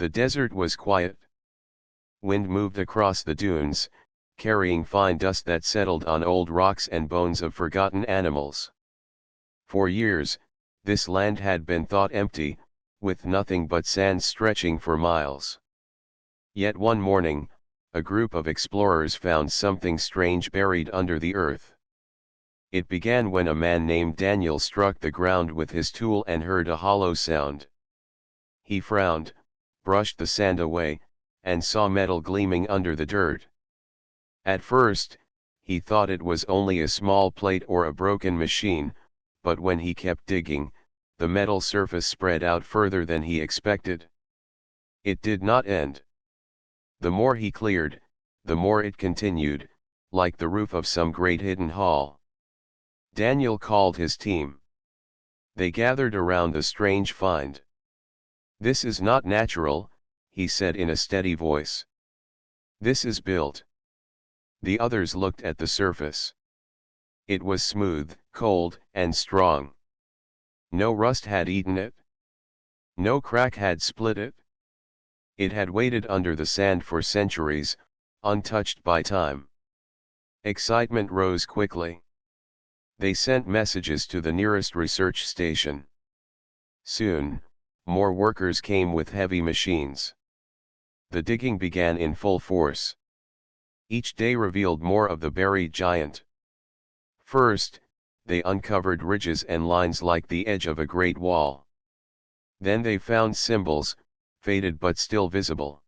The desert was quiet. Wind moved across the dunes, carrying fine dust that settled on old rocks and bones of forgotten animals. For years, this land had been thought empty, with nothing but sand stretching for miles. Yet one morning, a group of explorers found something strange buried under the earth. It began when a man named Daniel struck the ground with his tool and heard a hollow sound. He frowned, brushed the sand away, and saw metal gleaming under the dirt. At first, he thought it was only a small plate or a broken machine, but when he kept digging, the metal surface spread out further than he expected. It did not end. The more he cleared, the more it continued, like the roof of some great hidden hall. Daniel called his team. They gathered around the strange find. "This is not natural," he said in a steady voice. "This is built." The others looked at the surface. It was smooth, cold, and strong. No rust had eaten it. No crack had split it. It had waited under the sand for centuries, untouched by time. Excitement rose quickly. They sent messages to the nearest research station. Soon, more workers came with heavy machines. The digging began in full force. Each day revealed more of the buried giant. First, they uncovered ridges and lines like the edge of a great wall. Then they found symbols, faded but still visible.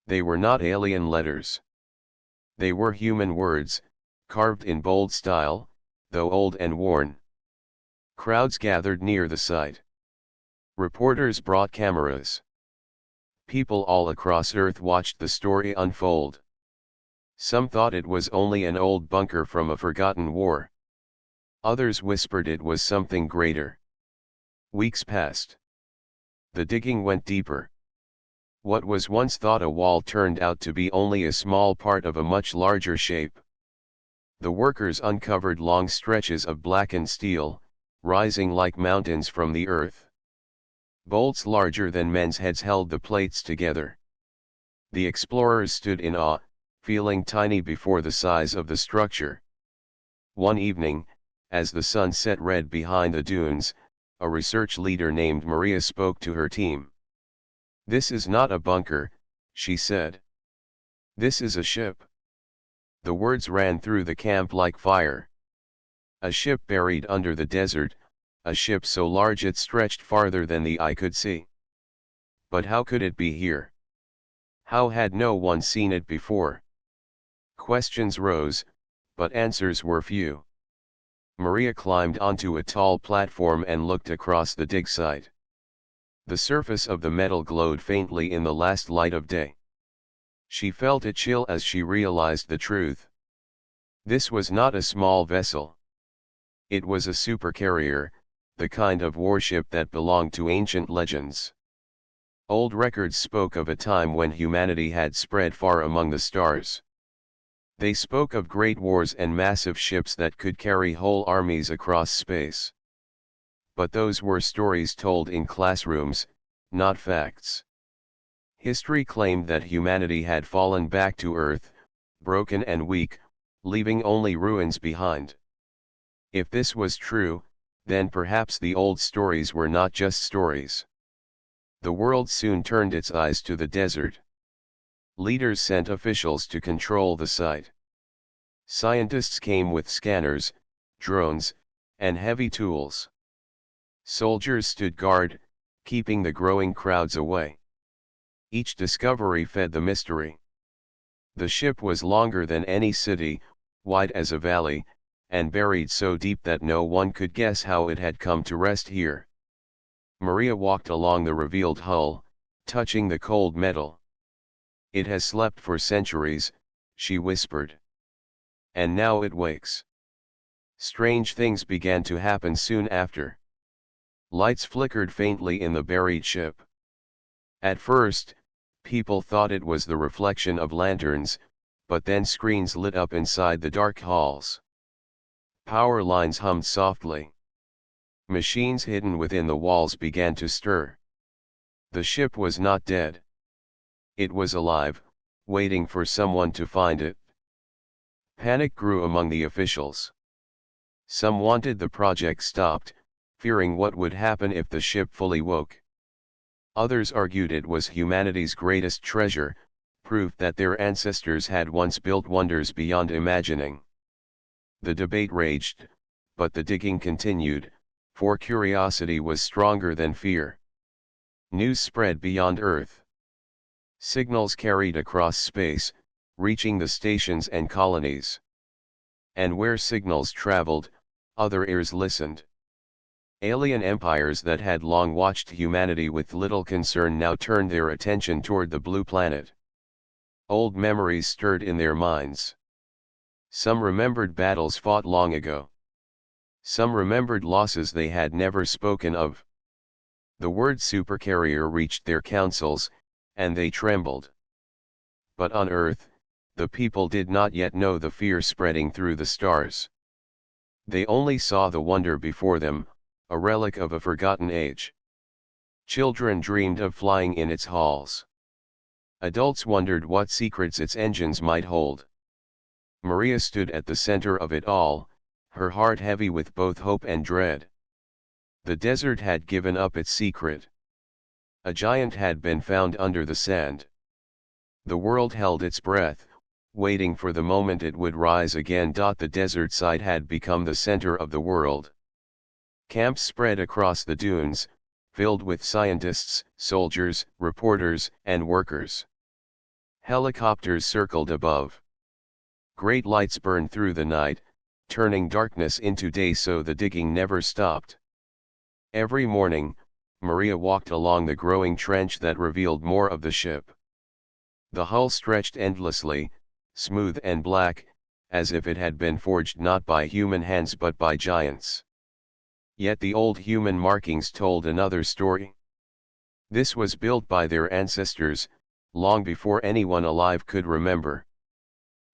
They were not alien letters. They were human words, carved in bold style, though old and worn. Crowds gathered near the site. Reporters brought cameras. People all across Earth watched the story unfold. Some thought it was only an old bunker from a forgotten war. Others whispered it was something greater. Weeks passed. The digging went deeper. What was once thought a wall turned out to be only a small part of a much larger shape. The workers uncovered long stretches of blackened steel, rising like mountains from the earth. Bolts larger than men's heads held the plates together. The explorers stood in awe, feeling tiny before the size of the structure. One evening, as the sun set red behind the dunes, a research leader named Maria spoke to her team. "This is not a bunker," she said. "This is a ship." The words ran through the camp like fire. A ship buried under the desert, a ship so large it stretched farther than the eye could see. But how could it be here? How had no one seen it before? Questions rose, but answers were few. Maria climbed onto a tall platform and looked across the dig site. The surface of the metal glowed faintly in the last light of day. She felt a chill as she realized the truth. This was not a small vessel. It was a supercarrier, the kind of warship that belonged to ancient legends. Old records spoke of a time when humanity had spread far among the stars. They spoke of great wars and massive ships that could carry whole armies across space. But those were stories told in classrooms, not facts. History claimed that humanity had fallen back to Earth, broken and weak, leaving only ruins behind. If this was true, then perhaps the old stories were not just stories. The world soon turned its eyes to the desert. Leaders sent officials to control the site. Scientists came with scanners, drones, and heavy tools. Soldiers stood guard, keeping the growing crowds away. Each discovery fed the mystery. The ship was longer than any city, wide as a valley, and buried so deep that no one could guess how it had come to rest here. Maria walked along the revealed hull, touching the cold metal. "It has slept for centuries," she whispered. "And now it wakes." Strange things began to happen soon after. Lights flickered faintly in the buried ship. At first, people thought it was the reflection of lanterns, but then screens lit up inside the dark halls. Power lines hummed softly. Machines hidden within the walls began to stir. The ship was not dead. It was alive, waiting for someone to find it. Panic grew among the officials. Some wanted the project stopped, fearing what would happen if the ship fully woke. Others argued it was humanity's greatest treasure, proof that their ancestors had once built wonders beyond imagining. The debate raged, but the digging continued, for curiosity was stronger than fear. News spread beyond Earth. Signals carried across space, reaching the stations and colonies. And where signals traveled, other ears listened. Alien empires that had long watched humanity with little concern now turned their attention toward the blue planet. Old memories stirred in their minds. Some remembered battles fought long ago. Some remembered losses they had never spoken of. The word Supercarrier reached their councils, and they trembled. But on Earth, the people did not yet know the fear spreading through the stars. They only saw the wonder before them, a relic of a forgotten age. Children dreamed of flying in its halls. Adults wondered what secrets its engines might hold. Maria stood at the center of it all, her heart heavy with both hope and dread. The desert had given up its secret. A giant had been found under the sand. The world held its breath, waiting for the moment it would rise again. The desert side had become the center of the world. Camps spread across the dunes, filled with scientists, soldiers, reporters, and workers. Helicopters circled above. Great lights burned through the night, turning darkness into day so the digging never stopped. Every morning, Maria walked along the growing trench that revealed more of the ship. The hull stretched endlessly, smooth and black, as if it had been forged not by human hands but by giants. Yet the old human markings told another story. This was built by their ancestors, long before anyone alive could remember.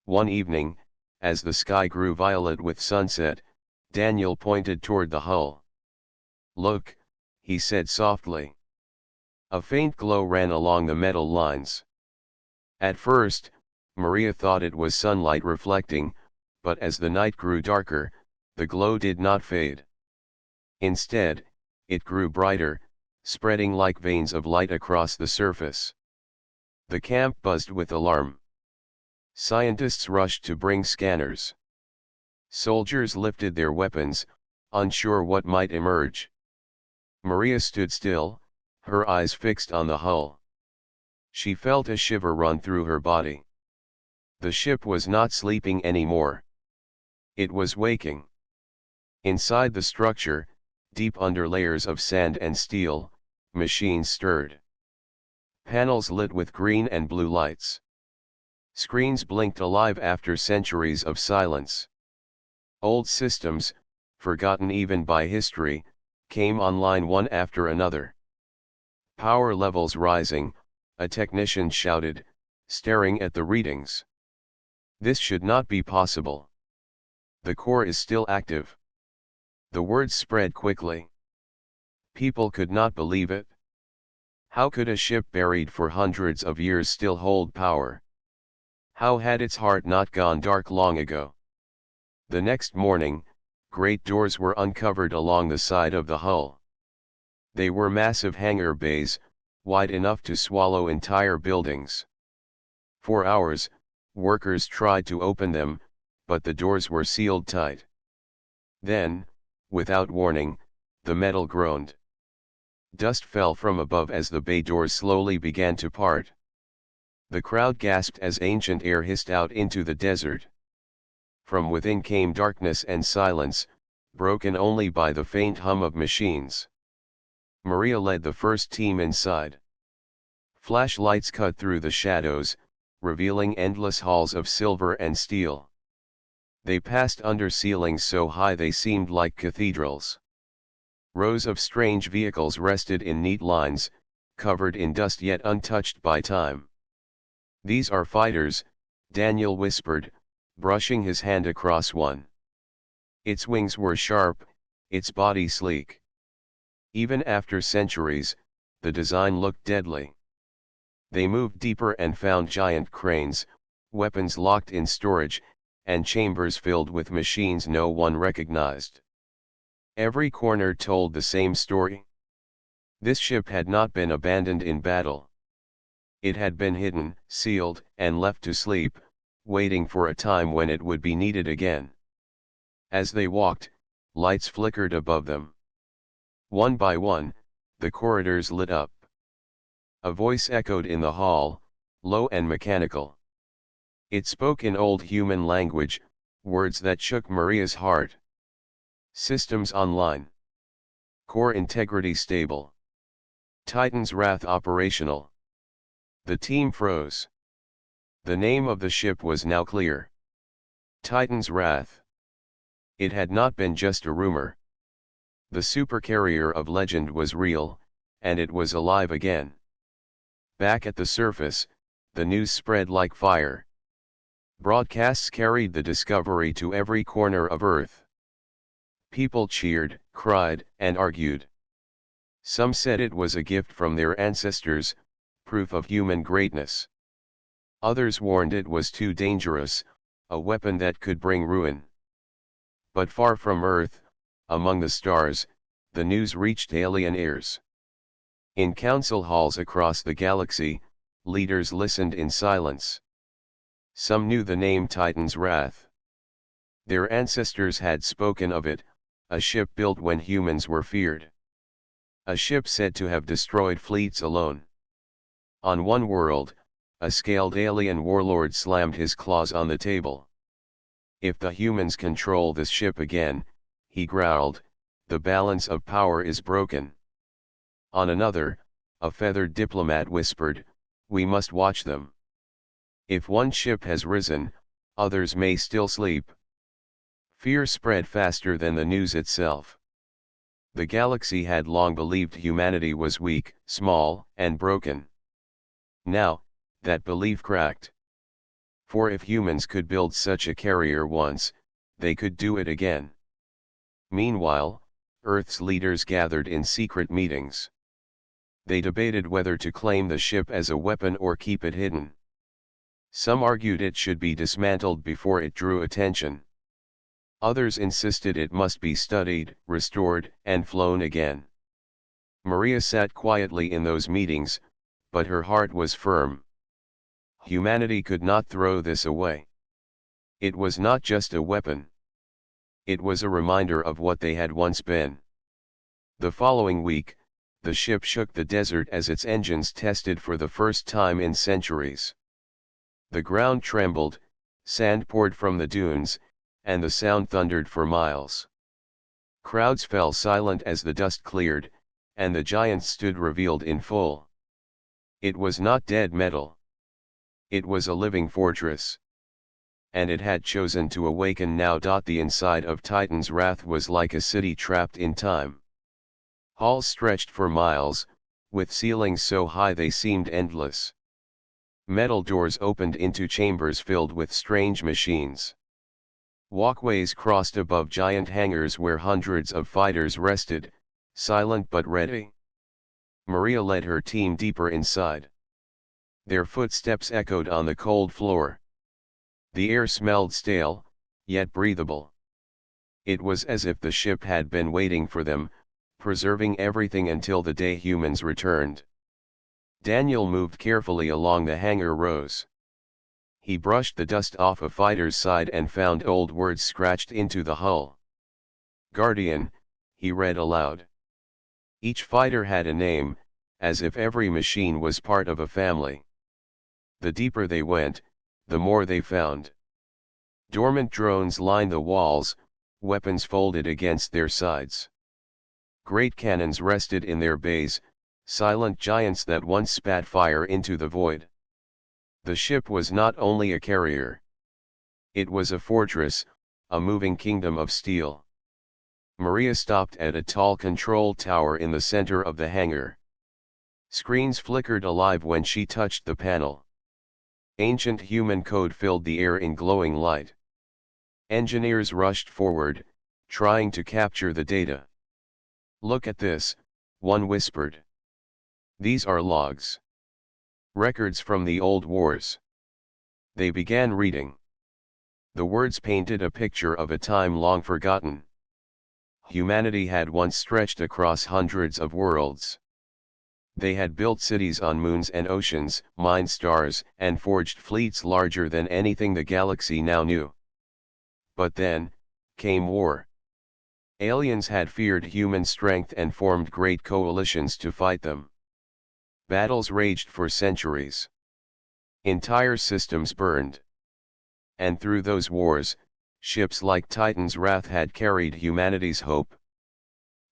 One evening, as the sky grew violet with sunset, Daniel pointed toward the hull. "Look," he said softly. A faint glow ran along the metal lines. At first, Maria thought it was sunlight reflecting, but as the night grew darker, the glow did not fade. Instead, it grew brighter, spreading like veins of light across the surface. The camp buzzed with alarm. Scientists rushed to bring scanners. Soldiers lifted their weapons, unsure what might emerge. Maria stood still, her eyes fixed on the hull. She felt a shiver run through her body. The ship was not sleeping anymore. It was waking. Inside the structure, deep under layers of sand and steel, machines stirred. Panels lit with green and blue lights. Screens blinked alive after centuries of silence. Old systems, forgotten even by history, came online one after another. Power levels rising, a technician shouted, staring at the readings. "This should not be possible. The core is still active." The words spread quickly. People could not believe it. How could a ship buried for hundreds of years still hold power? How had its heart not gone dark long ago? The next morning, great doors were uncovered along the side of the hull. They were massive hangar bays, wide enough to swallow entire buildings. For hours, workers tried to open them, but the doors were sealed tight. Then, without warning, the metal groaned. Dust fell from above as the bay doors slowly began to part. The crowd gasped as ancient air hissed out into the desert. From within came darkness and silence, broken only by the faint hum of machines. Maria led the first team inside. Flashlights cut through the shadows, revealing endless halls of silver and steel. They passed under ceilings so high they seemed like cathedrals. Rows of strange vehicles rested in neat lines, covered in dust yet untouched by time. "These are fighters," Daniel whispered, brushing his hand across one. Its wings were sharp, its body sleek. Even after centuries, the design looked deadly. They moved deeper and found giant cranes, weapons locked in storage, and chambers filled with machines no one recognized. Every corner told the same story. This ship had not been abandoned in battle. It had been hidden, sealed, and left to sleep, waiting for a time when it would be needed again. As they walked, lights flickered above them. One by one, the corridors lit up. A voice echoed in the hall, low and mechanical. It spoke in old human language, words that shook Maria's heart. Systems online. Core integrity stable. Titan's Wrath operational. The team froze. The name of the ship was now clear. Titan's Wrath. It had not been just a rumor. The supercarrier of legend was real, and it was alive again. Back at the surface, the news spread like fire. Broadcasts carried the discovery to every corner of Earth. People cheered, cried, and argued. Some said it was a gift from their ancestors, proof of human greatness. Others warned it was too dangerous, a weapon that could bring ruin. But far from Earth, among the stars, the news reached alien ears. In council halls across the galaxy, leaders listened in silence. Some knew the name Titan's Wrath. Their ancestors had spoken of it, a ship built when humans were feared. A ship said to have destroyed fleets alone. On one world, a scaled alien warlord slammed his claws on the table. If the humans control this ship again, he growled, the balance of power is broken. On another, a feathered diplomat whispered, we must watch them. If one ship has risen, others may still sleep. Fear spread faster than the news itself. The galaxy had long believed humanity was weak, small, and broken. Now, that belief cracked. For if humans could build such a carrier once, they could do it again. Meanwhile, Earth's leaders gathered in secret meetings. They debated whether to claim the ship as a weapon or keep it hidden. Some argued it should be dismantled before it drew attention. Others insisted it must be studied, restored, and flown again. Maria sat quietly in those meetings, but her heart was firm. Humanity could not throw this away. It was not just a weapon. It was a reminder of what they had once been. The following week, the ship shook the desert as its engines tested for the first time in centuries. The ground trembled, sand poured from the dunes, and the sound thundered for miles. Crowds fell silent as the dust cleared, and the giants stood revealed in full. It was not dead metal. It was a living fortress. And it had chosen to awaken now. The inside of Titan's Wrath was like a city trapped in time. Halls stretched for miles, with ceilings so high they seemed endless. Metal doors opened into chambers filled with strange machines. Walkways crossed above giant hangars where hundreds of fighters rested, silent but ready. Maria led her team deeper inside. Their footsteps echoed on the cold floor. The air smelled stale, yet breathable. It was as if the ship had been waiting for them, preserving everything until the day humans returned. Daniel moved carefully along the hangar rows. He brushed the dust off a fighter's side and found old words scratched into the hull. Guardian, he read aloud. Each fighter had a name, as if every machine was part of a family. The deeper they went, the more they found. Dormant drones lined the walls, weapons folded against their sides. Great cannons rested in their bays, silent giants that once spat fire into the void. The ship was not only a carrier. It was a fortress, a moving kingdom of steel. Maria stopped at a tall control tower in the center of the hangar. Screens flickered alive when she touched the panel. Ancient human code filled the air in glowing light. Engineers rushed forward, trying to capture the data. Look at this, one whispered. These are logs. Records from the old wars. They began reading. The words painted a picture of a time long forgotten. Humanity had once stretched across hundreds of worlds. They had built cities on moons and oceans, mined stars, and forged fleets larger than anything the galaxy now knew. But then, came war. Aliens had feared human strength and formed great coalitions to fight them. Battles raged for centuries. Entire systems burned. And through those wars, ships like Titan's Wrath had carried humanity's hope.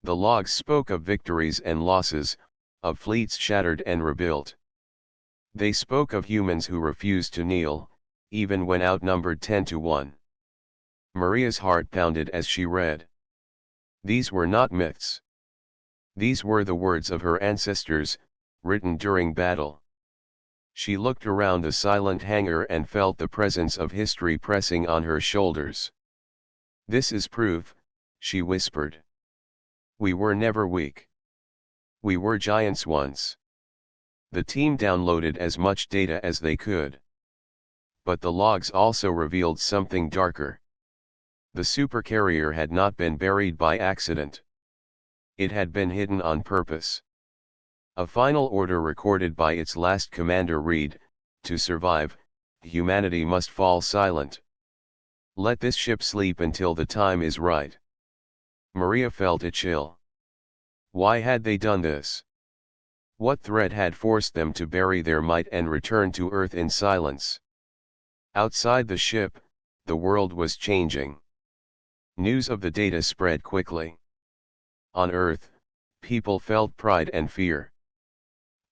The logs spoke of victories and losses, of fleets shattered and rebuilt. They spoke of humans who refused to kneel, even when outnumbered 10-1. Maria's heart pounded as she read. These were not myths. These were the words of her ancestors, written during battle. She looked around the silent hangar and felt the presence of history pressing on her shoulders. This is proof, she whispered. We were never weak. We were giants once. The team downloaded as much data as they could. But the logs also revealed something darker. The Supercarrier had not been buried by accident. It had been hidden on purpose. A final order recorded by its last commander read, to survive, humanity must fall silent. Let this ship sleep until the time is right. Maria felt a chill. Why had they done this? What threat had forced them to bury their might and return to Earth in silence? Outside the ship, the world was changing. News of the data spread quickly. On Earth, people felt pride and fear.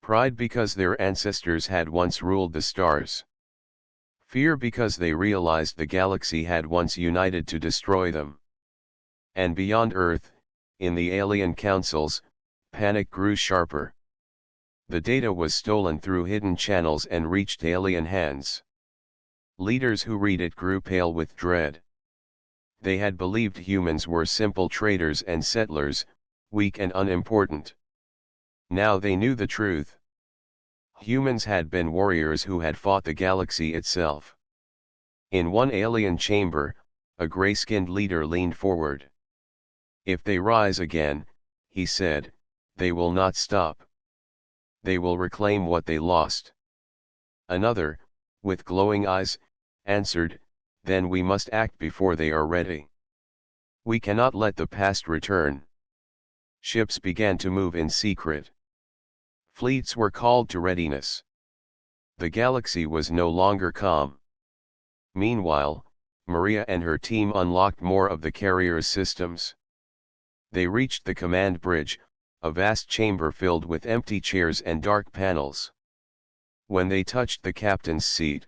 Pride because their ancestors had once ruled the stars. Fear because they realized the galaxy had once united to destroy them. And beyond Earth, in the alien councils, panic grew sharper. The data was stolen through hidden channels and reached alien hands. Leaders who read it grew pale with dread. They had believed humans were simple traders and settlers, weak and unimportant. Now they knew the truth. Humans had been warriors who had fought the galaxy itself. In one alien chamber, a gray-skinned leader leaned forward. If they rise again, he said, they will not stop. They will reclaim what they lost. Another, with glowing eyes, answered, then we must act before they are ready. We cannot let the past return. Ships began to move in secret. Fleets were called to readiness. The galaxy was no longer calm. Meanwhile, Maria and her team unlocked more of the carrier's systems. They reached the command bridge, a vast chamber filled with empty chairs and dark panels. When they touched the captain's seat,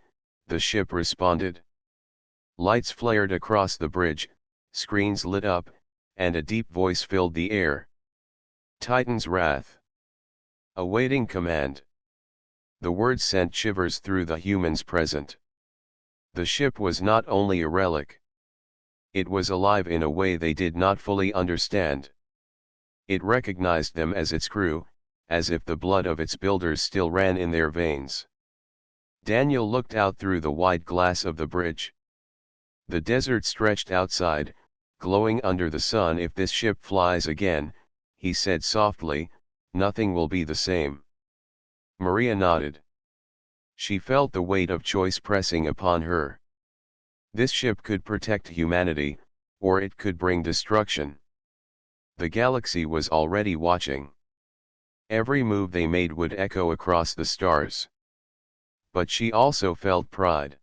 the ship responded. Lights flared across the bridge, screens lit up, and a deep voice filled the air. Titan's Wrath. Awaiting command. The words sent shivers through the humans present. The ship was not only a relic. It was alive in a way they did not fully understand. It recognized them as its crew, as if the blood of its builders still ran in their veins. Daniel looked out through the wide glass of the bridge. The desert stretched outside, glowing under the sun. If this ship flies again, he said softly, nothing will be the same. Maria nodded. She felt the weight of choice pressing upon her. This ship could protect humanity, or it could bring destruction. The galaxy was already watching. Every move they made would echo across the stars. But she also felt pride.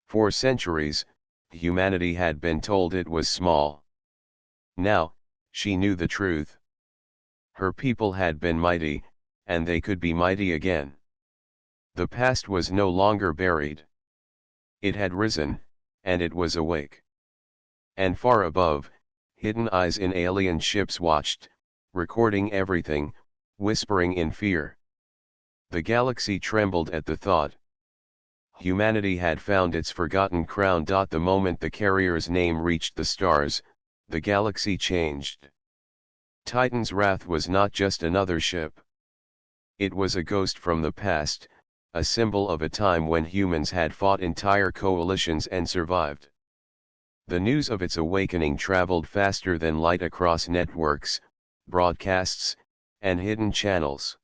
For centuries, humanity had been told it was small. Now, she knew the truth. Her people had been mighty, and they could be mighty again. The past was no longer buried. It had risen, and it was awake. And far above, hidden eyes in alien ships watched, recording everything, whispering in fear. The galaxy trembled at the thought. Humanity had found its forgotten crown. The moment the carrier's name reached the stars, the galaxy changed. Titan's Wrath was not just another ship. It was a ghost from the past, a symbol of a time when humans had fought entire coalitions and survived. The news of its awakening traveled faster than light across networks, broadcasts, and hidden channels.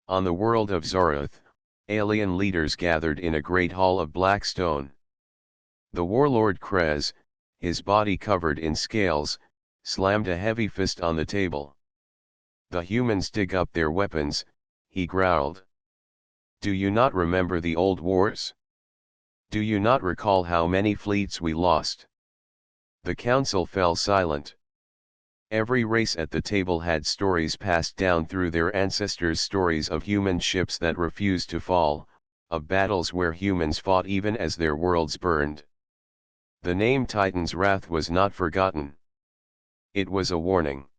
On the world of Zoroth, alien leaders gathered in a great hall of black stone. The warlord Krez, his body covered in scales, slammed a heavy fist on the table. "The humans dig up their weapons," he growled. "Do you not remember the old wars? Do you not recall how many fleets we lost?" The council fell silent. Every race at the table had stories passed down through their ancestors, stories of human ships that refused to fall, of battles where humans fought even as their worlds burned. The name Titan's Wrath was not forgotten. It was a warning.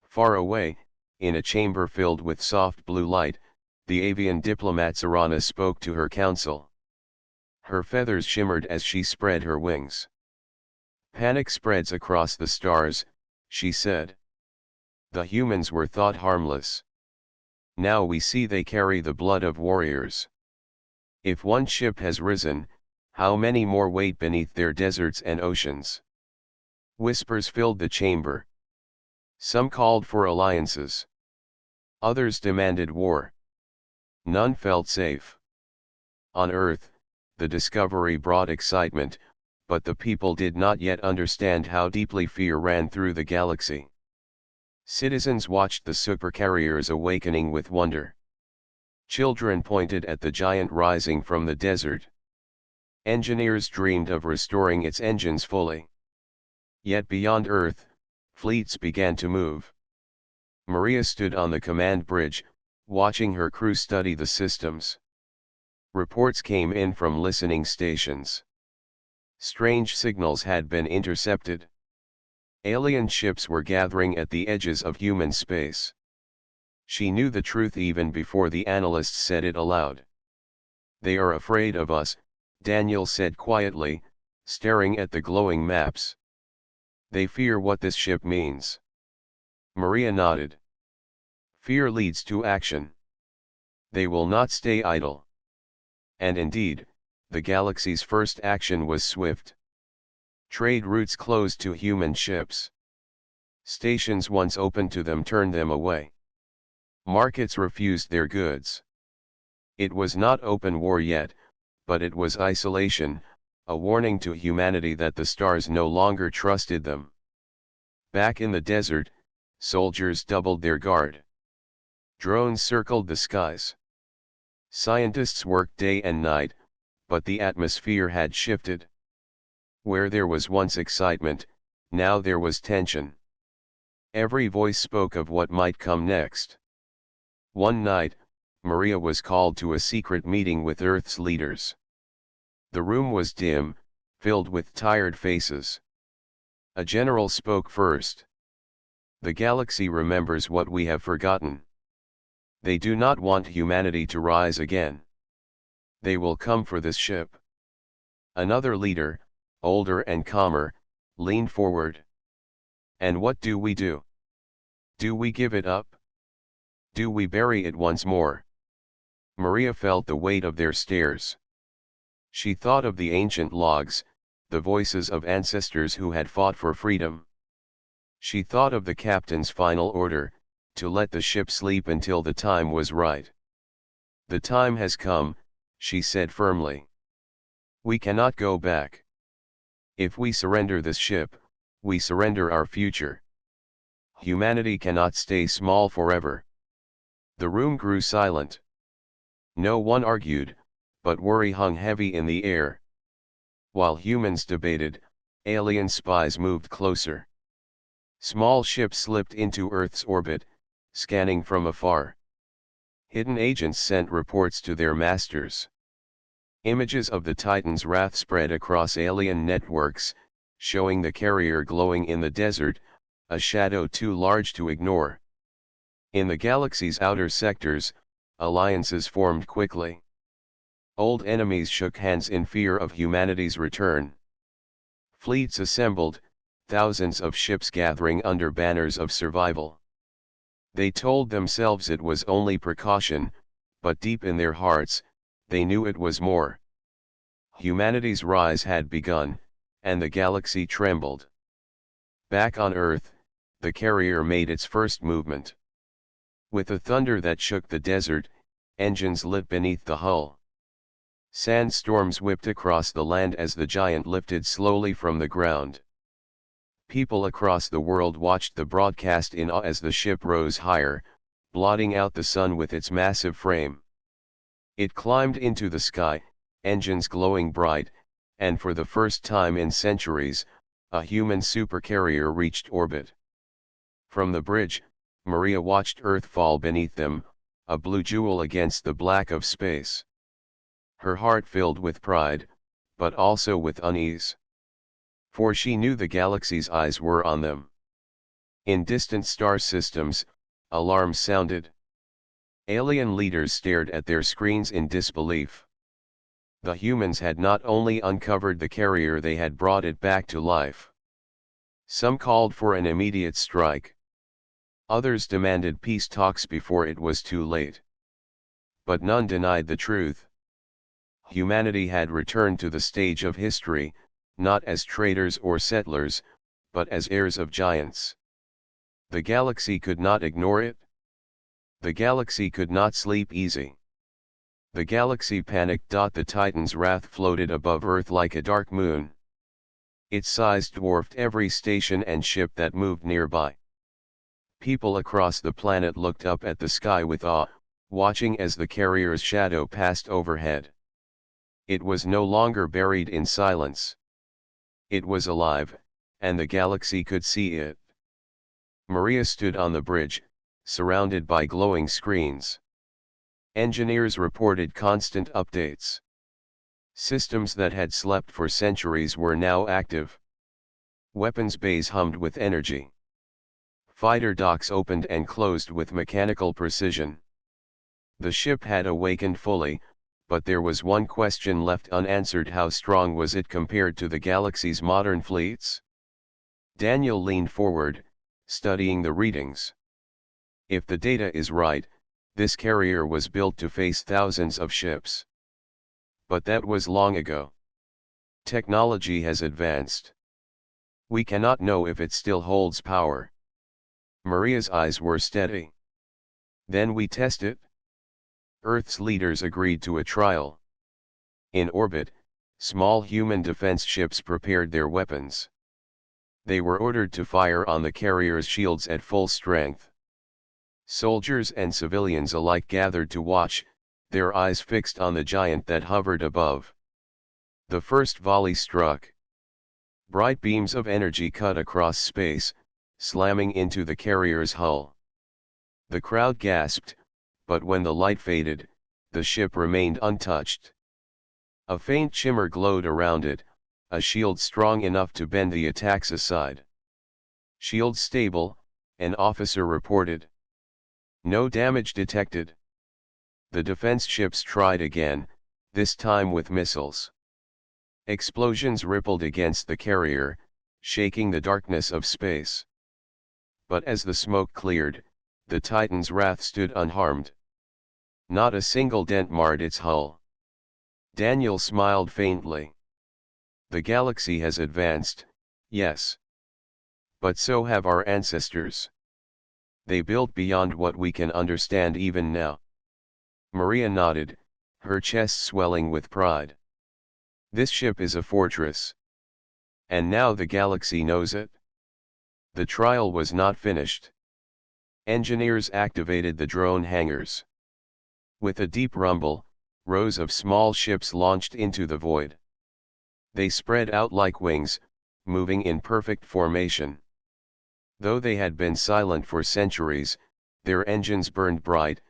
Far away, in a chamber filled with soft blue light, the avian diplomat Serana spoke to her council. Her feathers shimmered as she spread her wings. "Panic spreads across the stars," she said. "The humans were thought harmless. Now we see they carry the blood of warriors. If one ship has risen, how many more wait beneath their deserts and oceans?" Whispers filled the chamber. Some called for alliances. Others demanded war. None felt safe. On Earth, the discovery brought excitement, but the people did not yet understand how deeply fear ran through the galaxy. Citizens watched the supercarriers awakening with wonder. Children pointed at the giant rising from the desert. Engineers dreamed of restoring its engines fully. Yet beyond Earth, fleets began to move. Maria stood on the command bridge, watching her crew study the systems. Reports came in from listening stations. Strange signals had been intercepted. Alien ships were gathering at the edges of human space. She knew the truth even before the analysts said it aloud. "They are afraid of us," Daniel said quietly, staring at the glowing maps. "They fear what this ship means." Maria nodded. "Fear leads to action. They will not stay idle." And indeed, the galaxy's first action was swift. Trade routes closed to human ships. Stations once open to them turned them away. Markets refused their goods. It was not open war yet, but it was isolation, a warning to humanity that the stars no longer trusted them. Back in the desert, soldiers doubled their guard. Drones circled the skies. Scientists worked day and night, but the atmosphere had shifted. Where there was once excitement, now there was tension. Every voice spoke of what might come next. One night, Maria was called to a secret meeting with Earth's leaders. The room was dim, filled with tired faces. A general spoke first. "The galaxy remembers what we have forgotten. They do not want humanity to rise again. They will come for this ship." Another leader, older and calmer, leaned forward. "And what do we do? Do we give it up? Do we bury it once more?" Maria felt the weight of their stares. She thought of the ancient logs, the voices of ancestors who had fought for freedom. She thought of the captain's final order, to let the ship sleep until the time was right. "The time has come," she said firmly. "We cannot go back. If we surrender this ship, we surrender our future. Humanity cannot stay small forever." The room grew silent. No one argued, but worry hung heavy in the air. While humans debated, alien spies moved closer. Small ships slipped into Earth's orbit, scanning from afar. Hidden agents sent reports to their masters. Images of the Titan's Wrath spread across alien networks, showing the carrier glowing in the desert, a shadow too large to ignore. In the galaxy's outer sectors, alliances formed quickly. Old enemies shook hands in fear of humanity's return. Fleets assembled, thousands of ships gathering under banners of survival. They told themselves it was only precaution, but deep in their hearts, they knew it was more. Humanity's rise had begun, and the galaxy trembled. Back on Earth, the carrier made its first movement. With a thunder that shook the desert, engines lit beneath the hull. Sandstorms whipped across the land as the giant lifted slowly from the ground. People across the world watched the broadcast in awe as the ship rose higher, blotting out the sun with its massive frame. It climbed into the sky, engines glowing bright, and for the first time in centuries, a human supercarrier reached orbit. From the bridge, Maria watched Earth fall beneath them, a blue jewel against the black of space. Her heart filled with pride, but also with unease. For she knew the galaxy's eyes were on them. In distant star systems, alarms sounded. Alien leaders stared at their screens in disbelief. The humans had not only uncovered the carrier, they had brought it back to life. Some called for an immediate strike. Others demanded peace talks before it was too late. But none denied the truth. Humanity had returned to the stage of history, not as traders or settlers, but as heirs of giants. The galaxy could not ignore it. The galaxy could not sleep easy. The galaxy panicked. The Titan's wrath floated above Earth like a dark moon. Its size dwarfed every station and ship that moved nearby. People across the planet looked up at the sky with awe, watching as the carrier's shadow passed overhead. It was no longer buried in silence. It was alive, and the galaxy could see it. Maria stood on the bridge, surrounded by glowing screens. Engineers reported constant updates. Systems that had slept for centuries were now active. Weapons bays hummed with energy. Fighter docks opened and closed with mechanical precision. The ship had awakened fully, but there was one question left unanswered: how strong was it compared to the galaxy's modern fleets? Daniel leaned forward, studying the readings. If the data is right, this carrier was built to face thousands of ships. But that was long ago. Technology has advanced. We cannot know if it still holds power. Maria's eyes were steady. Then we test it? Earth's leaders agreed to a trial. In orbit, small human defense ships prepared their weapons. They were ordered to fire on the carrier's shields at full strength. Soldiers and civilians alike gathered to watch, their eyes fixed on the giant that hovered above. The first volley struck. Bright beams of energy cut across space, slamming into the carrier's hull. The crowd gasped, but when the light faded, the ship remained untouched. A faint shimmer glowed around it, a shield strong enough to bend the attacks aside. "Shield stable," an officer reported. "No damage detected." The defense ships tried again, this time with missiles. Explosions rippled against the carrier, shaking the darkness of space. But as the smoke cleared, the Titan's wrath stood unharmed. Not a single dent marred its hull. Daniel smiled faintly. The galaxy has advanced, yes. But so have our ancestors. They built beyond what we can understand even now. Maria nodded, her chest swelling with pride. This ship is a fortress. And now the galaxy knows it. The trial was not finished. Engineers activated the drone hangars. With a deep rumble, rows of small ships launched into the void. They spread out like wings, moving in perfect formation. Though they had been silent for centuries, their engines burned bright,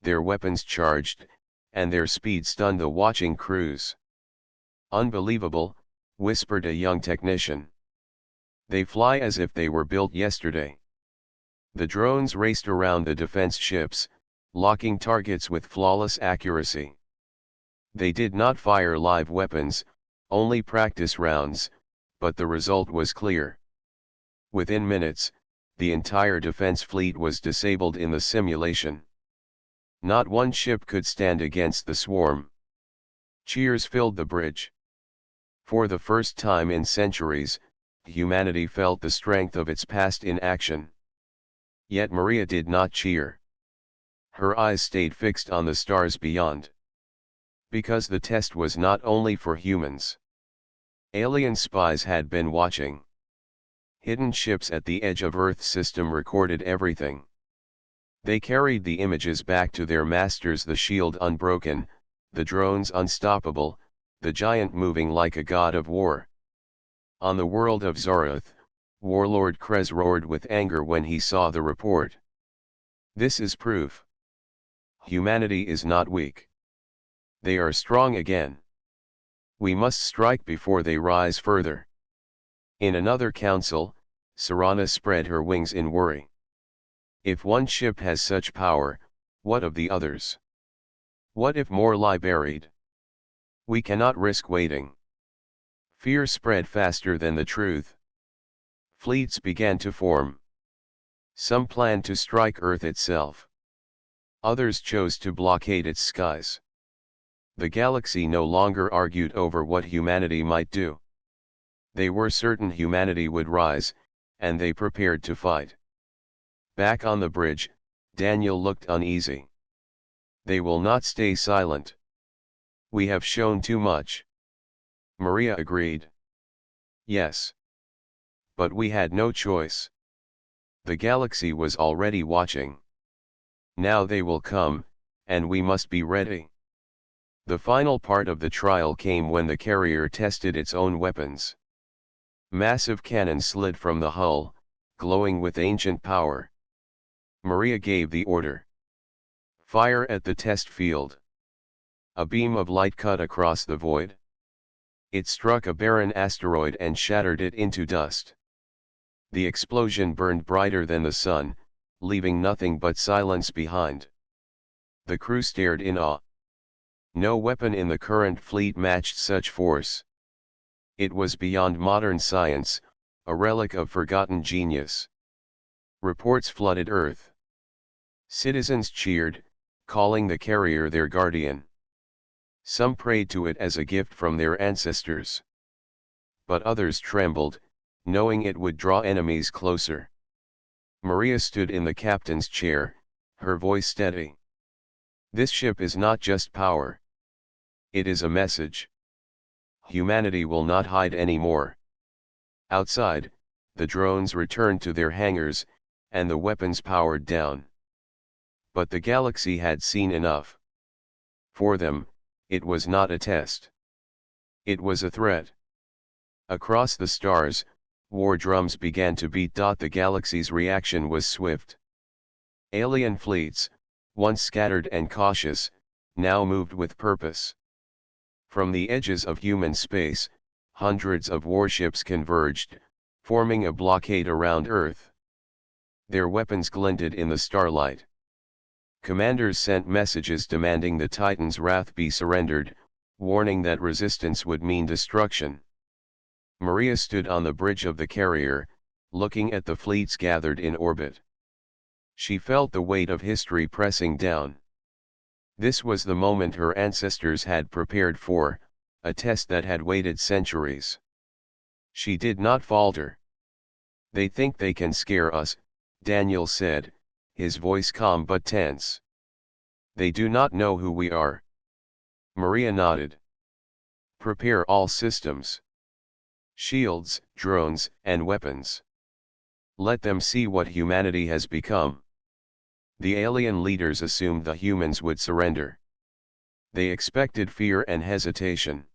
their weapons charged, and their speed stunned the watching crews. "Unbelievable," whispered a young technician. "They fly as if they were built yesterday." The drones raced around the defense ships, locking targets with flawless accuracy. They did not fire live weapons, only practice rounds, but the result was clear. Within minutes, the entire defense fleet was disabled in the simulation. Not one ship could stand against the swarm. Cheers filled the bridge. For the first time in centuries, humanity felt the strength of its past in action. Yet Maria did not cheer. Her eyes stayed fixed on the stars beyond. Because the test was not only for humans. Alien spies had been watching. Hidden ships at the edge of Earth's system recorded everything. They carried the images back to their masters, the shield unbroken, the drones unstoppable, the giant moving like a god of war. On the world of Zarath, Warlord Krez roared with anger when he saw the report. This is proof. Humanity is not weak. They are strong again. We must strike before they rise further. In another council, Serana spread her wings in worry. If one ship has such power, what of the others? What if more lie buried? We cannot risk waiting. Fear spread faster than the truth. Fleets began to form. Some planned to strike Earth itself. Others chose to blockade its skies. The galaxy no longer argued over what humanity might do. They were certain humanity would rise, and they prepared to fight. Back on the bridge, Daniel looked uneasy. They will not stay silent. We have shown too much. Maria agreed. Yes. But we had no choice. The galaxy was already watching. Now they will come, and we must be ready. The final part of the trial came when the carrier tested its own weapons. Massive cannons slid from the hull, glowing with ancient power. Maria gave the order. Fire at the test field. A beam of light cut across the void. It struck a barren asteroid and shattered it into dust. The explosion burned brighter than the sun, leaving nothing but silence behind. The crew stared in awe. No weapon in the current fleet matched such force. It was beyond modern science, a relic of forgotten genius. Reports flooded Earth. Citizens cheered, calling the carrier their guardian. Some prayed to it as a gift from their ancestors. But others trembled, knowing it would draw enemies closer. Maria stood in the captain's chair, her voice steady. This ship is not just power. It is a message. Humanity will not hide anymore. Outside, the drones returned to their hangars, and the weapons powered down. But the galaxy had seen enough. For them, it was not a test. It was a threat. Across the stars, war drums began to beat. The galaxy's reaction was swift. Alien fleets, once scattered and cautious, now moved with purpose. From the edges of human space, hundreds of warships converged, forming a blockade around Earth. Their weapons glinted in the starlight. Commanders sent messages demanding the Titan's wrath be surrendered, warning that resistance would mean destruction. Maria stood on the bridge of the carrier, looking at the fleets gathered in orbit. She felt the weight of history pressing down. This was the moment her ancestors had prepared for, a test that had waited centuries. She did not falter. They think they can scare us, Daniel said, his voice calm but tense. They do not know who we are. Maria nodded. Prepare all systems. Shields, drones, and weapons. Let them see what humanity has become. The alien leaders assumed the humans would surrender. They expected fear and hesitation.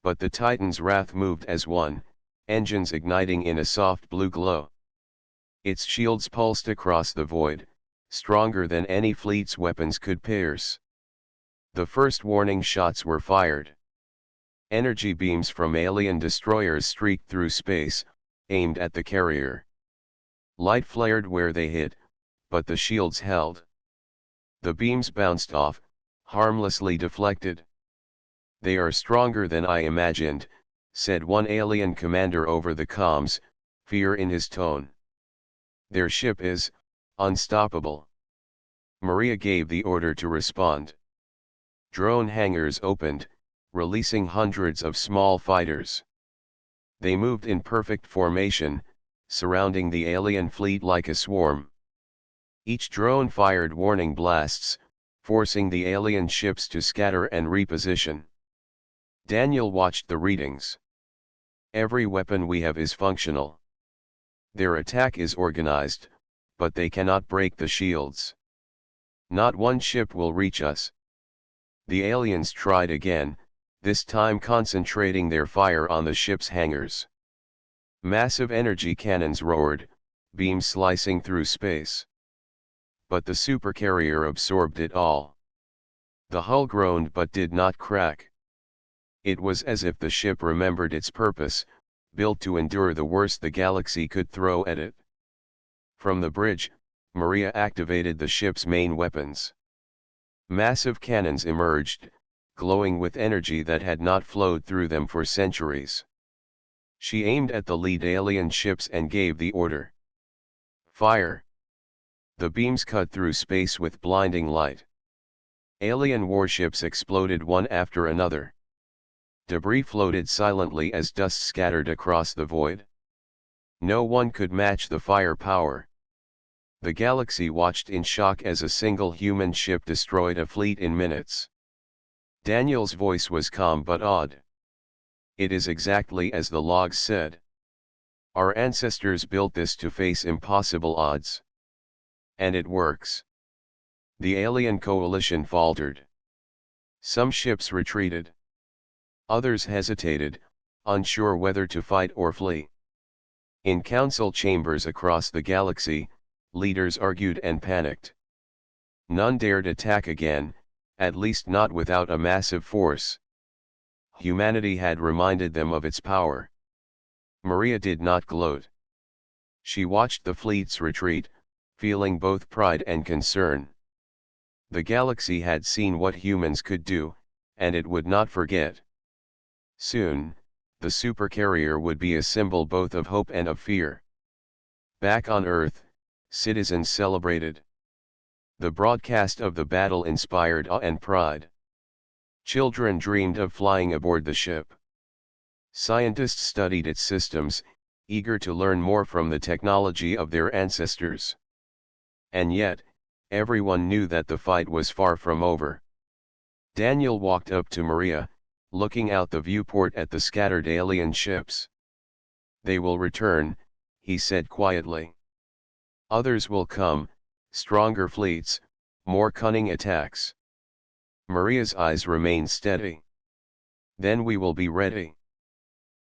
But the Titan's wrath moved as one, engines igniting in a soft blue glow. Its shields pulsed across the void, stronger than any fleet's weapons could pierce. The first warning shots were fired. Energy beams from alien destroyers streaked through space, aimed at the carrier. Light flared where they hit, but the shields held. The beams bounced off, harmlessly deflected. They are stronger than I imagined, said one alien commander over the comms, fear in his tone. Their ship is unstoppable. Maria gave the order to respond. Drone hangars opened, releasing hundreds of small fighters. They moved in perfect formation, surrounding the alien fleet like a swarm. Each drone fired warning blasts, forcing the alien ships to scatter and reposition. Daniel watched the readings. Every weapon we have is functional. Their attack is organized, but they cannot break the shields. Not one ship will reach us. The aliens tried again, this time concentrating their fire on the ship's hangars. Massive energy cannons roared, beams slicing through space. But the supercarrier absorbed it all. The hull groaned but did not crack. It was as if the ship remembered its purpose, built to endure the worst the galaxy could throw at it. From the bridge, Maria activated the ship's main weapons. Massive cannons emerged, glowing with energy that had not flowed through them for centuries. She aimed at the lead alien ships and gave the order. Fire! The beams cut through space with blinding light. Alien warships exploded one after another. Debris floated silently as dust scattered across the void. No one could match the firepower. The galaxy watched in shock as a single human ship destroyed a fleet in minutes. Daniel's voice was calm but awed. It is exactly as the logs said. Our ancestors built this to face impossible odds. And it works. The alien coalition faltered. Some ships retreated. Others hesitated, unsure whether to fight or flee. In council chambers across the galaxy, leaders argued and panicked. None dared attack again, at least not without a massive force. Humanity had reminded them of its power. Maria did not gloat. She watched the fleets retreat, feeling both pride and concern. The galaxy had seen what humans could do, and it would not forget. Soon, the supercarrier would be a symbol both of hope and of fear. Back on Earth, citizens celebrated. The broadcast of the battle inspired awe and pride. Children dreamed of flying aboard the ship. Scientists studied its systems, eager to learn more from the technology of their ancestors. And yet, everyone knew that the fight was far from over. Daniel walked up to Maria, looking out the viewport at the scattered alien ships. They will return, he said quietly. Others will come, stronger fleets, more cunning attacks. Maria's eyes remained steady. Then we will be ready.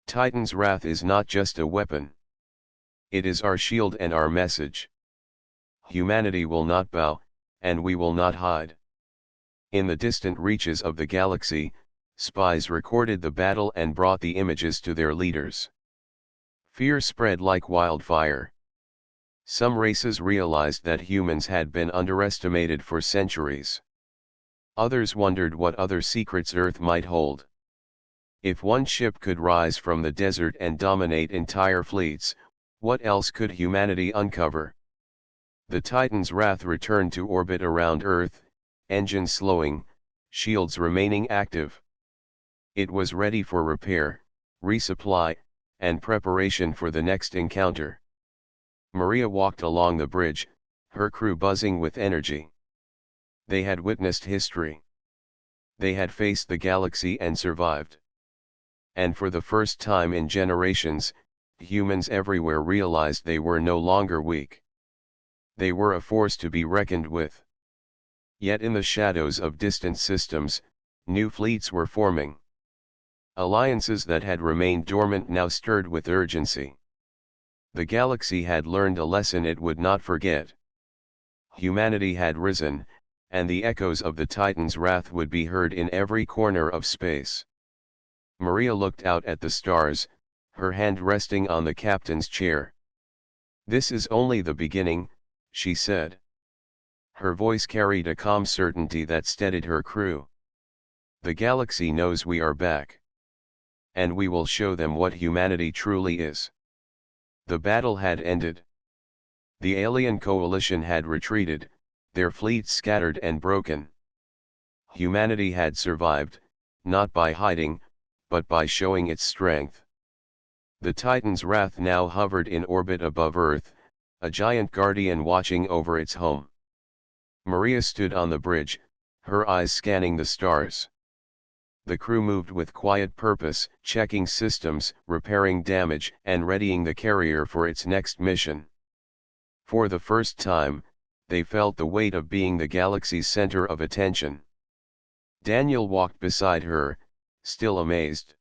Titan's wrath is not just a weapon. It is our shield and our message. Humanity will not bow, and we will not hide. In the distant reaches of the galaxy, spies recorded the battle and brought the images to their leaders. Fear spread like wildfire. Some races realized that humans had been underestimated for centuries. Others wondered what other secrets Earth might hold. If one ship could rise from the desert and dominate entire fleets, what else could humanity uncover? The Titan's wrath returned to orbit around Earth, engines slowing, shields remaining active. It was ready for repair, resupply, and preparation for the next encounter. Maria walked along the bridge, her crew buzzing with energy. They had witnessed history. They had faced the galaxy and survived. And for the first time in generations, humans everywhere realized they were no longer weak. They were a force to be reckoned with. Yet in the shadows of distant systems, new fleets were forming. Alliances that had remained dormant now stirred with urgency. The galaxy had learned a lesson it would not forget. Humanity had risen, and the echoes of the Titan's wrath would be heard in every corner of space. Maria looked out at the stars, her hand resting on the captain's chair. "This is only the beginning," she said. Her voice carried a calm certainty that steadied her crew. "The galaxy knows we are back. And we will show them what humanity truly is." The battle had ended. The alien coalition had retreated, their fleets scattered and broken. Humanity had survived, not by hiding, but by showing its strength. The Titan's wrath now hovered in orbit above Earth, a giant guardian watching over its home. Maria stood on the bridge, her eyes scanning the stars. The crew moved with quiet purpose, checking systems, repairing damage, and readying the carrier for its next mission. For the first time, they felt the weight of being the galaxy's center of attention. Daniel walked beside her, still amazed.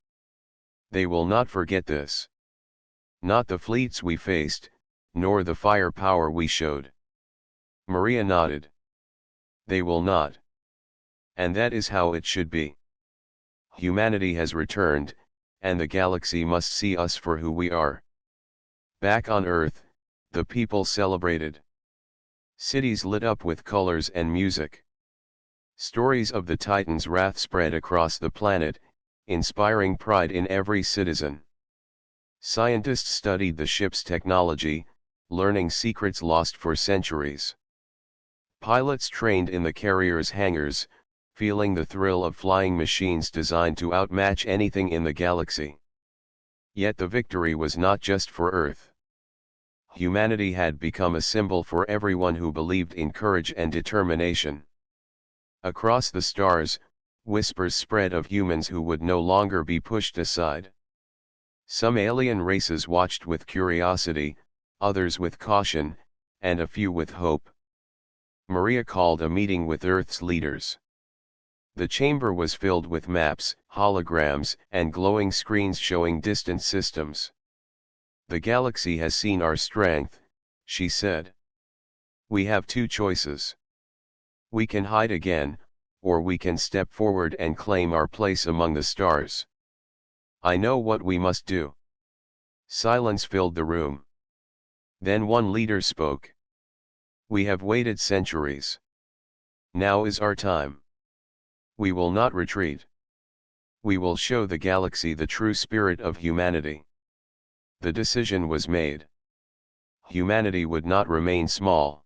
They will not forget this. Not the fleets we faced, nor the firepower we showed. Maria nodded. They will not. And that is how it should be. Humanity has returned, and the galaxy must see us for who we are. Back on Earth, the people celebrated. Cities lit up with colors and music. Stories of the Titan's wrath spread across the planet, inspiring pride in every citizen. Scientists studied the ship's technology, learning secrets lost for centuries. Pilots trained in the carrier's hangars, feeling the thrill of flying machines designed to outmatch anything in the galaxy. Yet the victory was not just for Earth. Humanity had become a symbol for everyone who believed in courage and determination. Across the stars, whispers spread of humans who would no longer be pushed aside. Some alien races watched with curiosity, others with caution, and a few with hope. Maria called a meeting with Earth's leaders. The chamber was filled with maps, holograms, and glowing screens showing distant systems. The galaxy has seen our strength, she said. We have two choices. We can hide again, or we can step forward and claim our place among the stars. I know what we must do. Silence filled the room. Then one leader spoke. We have waited centuries. Now is our time. We will not retreat. We will show the galaxy the true spirit of humanity. The decision was made. Humanity would not remain small.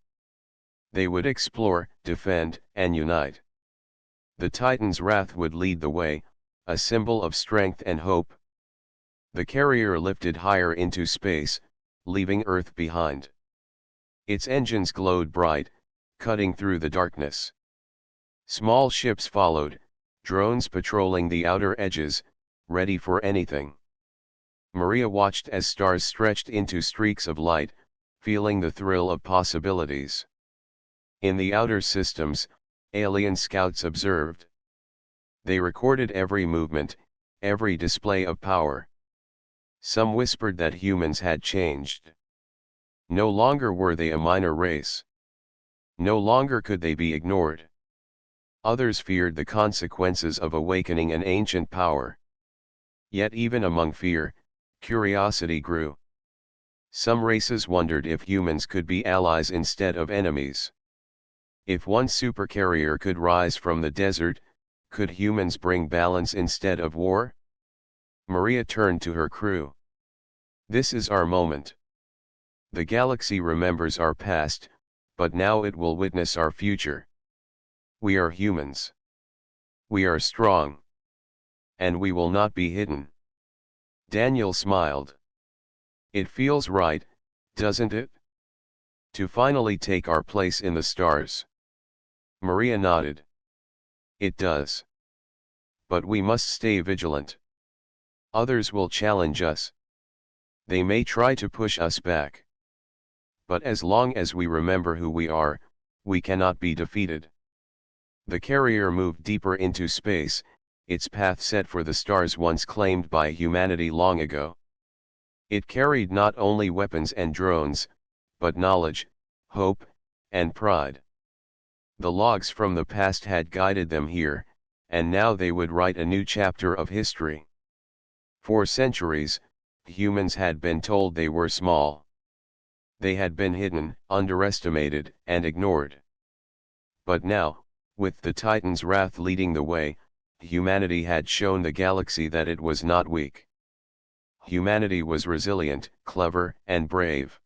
They would explore, defend, and unite. The Titan's wrath would lead the way, a symbol of strength and hope. The carrier lifted higher into space, leaving Earth behind. Its engines glowed bright, cutting through the darkness. Small ships followed, drones patrolling the outer edges, ready for anything. Maria watched as stars stretched into streaks of light, feeling the thrill of possibilities. In the outer systems, alien scouts observed. They recorded every movement, every display of power. Some whispered that humans had changed. No longer were they a minor race. No longer could they be ignored. Others feared the consequences of awakening an ancient power. Yet even among fear, curiosity grew. Some races wondered if humans could be allies instead of enemies. If one supercarrier could rise from the desert, could humans bring balance instead of war? Maria turned to her crew. This is our moment. The galaxy remembers our past, but now it will witness our future. We are humans. We are strong. And we will not be hidden. Daniel smiled. It feels right, doesn't it? To finally take our place in the stars. Maria nodded. It does. But we must stay vigilant. Others will challenge us. They may try to push us back. But as long as we remember who we are, we cannot be defeated. The carrier moved deeper into space, its path set for the stars once claimed by humanity long ago. It carried not only weapons and drones, but knowledge, hope, and pride. The logs from the past had guided them here, and now they would write a new chapter of history. For centuries, humans had been told they were small. They had been hidden, underestimated, and ignored. But now, with the Titan's wrath leading the way, humanity had shown the galaxy that it was not weak. Humanity was resilient, clever, and brave.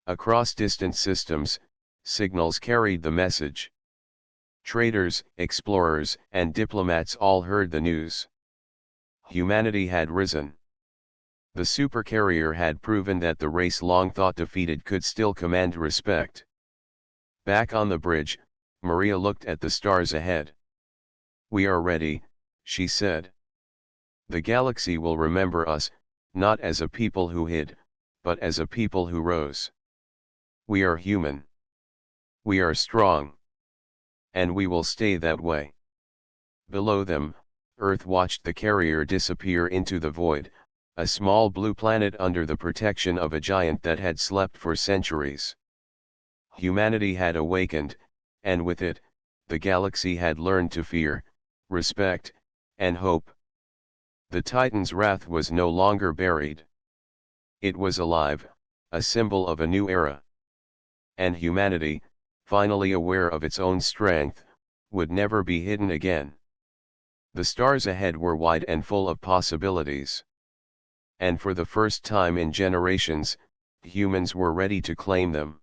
Across distant systems, Signals carried the message. Traders, explorers, and diplomats all heard the news. Humanity had risen. The supercarrier had proven that the race long thought defeated could still command respect. Back on the bridge, Maria looked at the stars ahead. "We are ready," she said. "The galaxy will remember us, not as a people who hid, but as a people who rose. We are human. We are strong. And we will stay that way." Below them, Earth watched the carrier disappear into the void, a small blue planet under the protection of a giant that had slept for centuries. Humanity had awakened, and with it, the galaxy had learned to fear, respect, and hope. The Titan's wrath was no longer buried. It was alive, a symbol of a new era. And humanity, finally aware of its own strength, would never be hidden again. The stars ahead were wide and full of possibilities. And for the first time in generations, humans were ready to claim them.